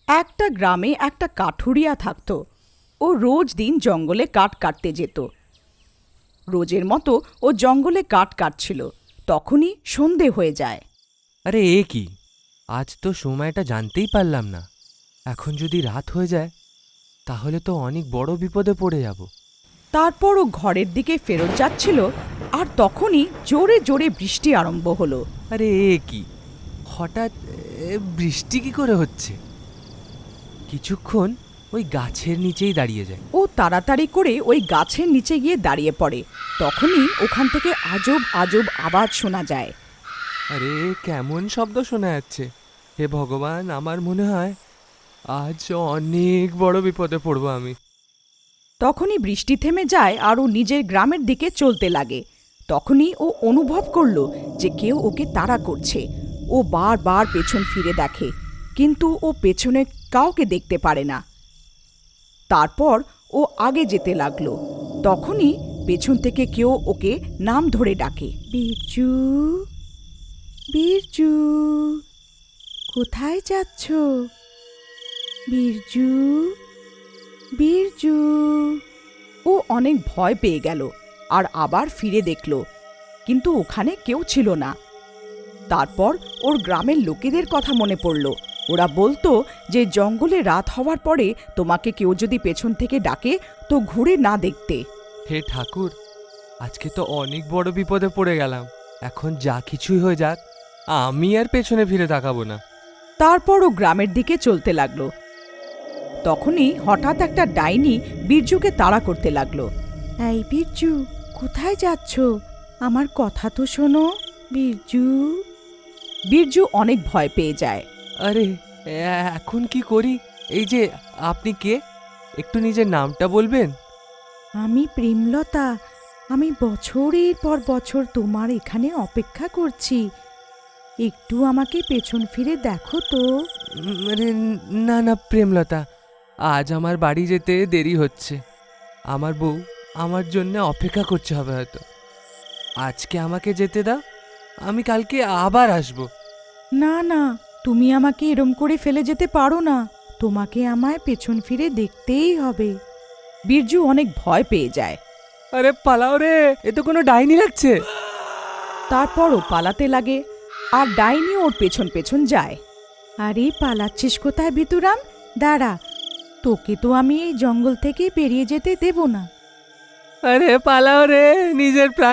একটা গ্রামে একটা কাঠুরিয়া থাকত। ও রোজ দিন জঙ্গলে কাঠ কাটতে যেত। রোজের মতো ও জঙ্গলে কাঠ কাটছিল, তখনই সন্ধে হয়ে যায়। আরে এ কি, আজ তো সময়টা জানতেই পারলাম না। এখন যদি রাত হয়ে যায় তাহলে তো অনেক বড় বিপদে পড়ে যাব। তারপর ও ঘরের দিকে ফেরত যাচ্ছিল, আর তখনই জোরে জোরে বৃষ্টি আরম্ভ হলো। আরে এ কি, হঠাৎ বৃষ্টি কি করে হচ্ছে? কিছুক্ষণ ওই গাছের নিচেই দাঁড়িয়ে যায়। ও তাড়াতাড়ি করে ওই গাছের নিচে গিয়ে দাঁড়িয়ে পড়ে। তখনই ওখান থেকে আজব আজব আওয়াজ শোনা যায়। আরে কেমন শব্দ শোনা যাচ্ছে! হে ভগবান, আমার মনে হয় আজ অনেক বড় বিপদে পড়বো আমি। তখনই বৃষ্টি থেমে যায় আর ও নিজের গ্রামের দিকে চলতে লাগে। তখনই ও অনুভব করলো যে কেউ ওকে তাড়া করছে। ও বারবার পেছন ফিরে দেখে, কিন্তু ও পেছনে কাউকে দেখতে পারে না। তারপর ও আগে যেতে লাগলো। তখনই পেছন থেকে কেউ ওকে নাম ধরে ডাকে, বিরজু, বিরজু, কোথায় যাচ্ছ? বিরজু, বিরজু। ও অনেক ভয় পেয়ে গেল আর আবার ফিরে দেখল, কিন্তু ওখানে কেউ ছিল না। তারপর ওর গ্রামের লোকেদের কথা মনে পড়ল। ওরা বলতো যে জঙ্গলে রাত হওয়ার পরে তোমাকে কেউ যদি পেছন থেকে ডাকে তো ঘুরে না দেখতে। হে ঠাকুর, আজকে তো অনেক বড় বিপদে পড়ে গেলাম। এখন যা কিছুই হয়ে যাক, আমি আর পেছনে ফিরে তাকাবো না। তারপর ও গ্রামের দিকে চলতে লাগলো। তখনই হঠাৎ একটা ডাইনি বীরজুকে তাড়া করতে লাগলো। এই বীরজু, কোথায় যাচ্ছ? আমার কথা তো শোনো, বীরজু। বীরজু অনেক ভয় পেয়ে যায়। আরে এখন কি করি? এই যে, আপনি কে? একটু নিজের নামটা বলবেন? আমি প্রেমলতা। আমি বছরের পর বছর তোমার এখানে অপেক্ষা করছি। একটু আমাকে পেছন ফিরে দেখো তো। আরে না না প্রেমলতা, আজ আমার বাড়ি যেতে দেরি হচ্ছে। আমার বউ আমার জন্য অপেক্ষা করছে হবে হয়তো। আজকে আমাকে যেতে দাও, আমি কালকে আবার আসবো। না না, তুমি আমাকে এরম করে ফেলে যেতে পারো না। তোমাকে আমায় পেছন ফিরে দেখতেই হবে। বীরজু অনেক ভয় পেয়ে যায়। আরে পালাও রে, এ তো কোনো ডাইনি লাগছে। তারপর ও পালাতে লাগে, আর ডাইনি ওর পেছন পেছন যায়। আরে পালাচ্ছিস কোথায় ভিতুরাম? দাঁড়া, তোকে তো আমি এই জঙ্গল থেকে বেরিয়ে যেতে দেব না। আরে পালাও রে, নিজের প্রাণ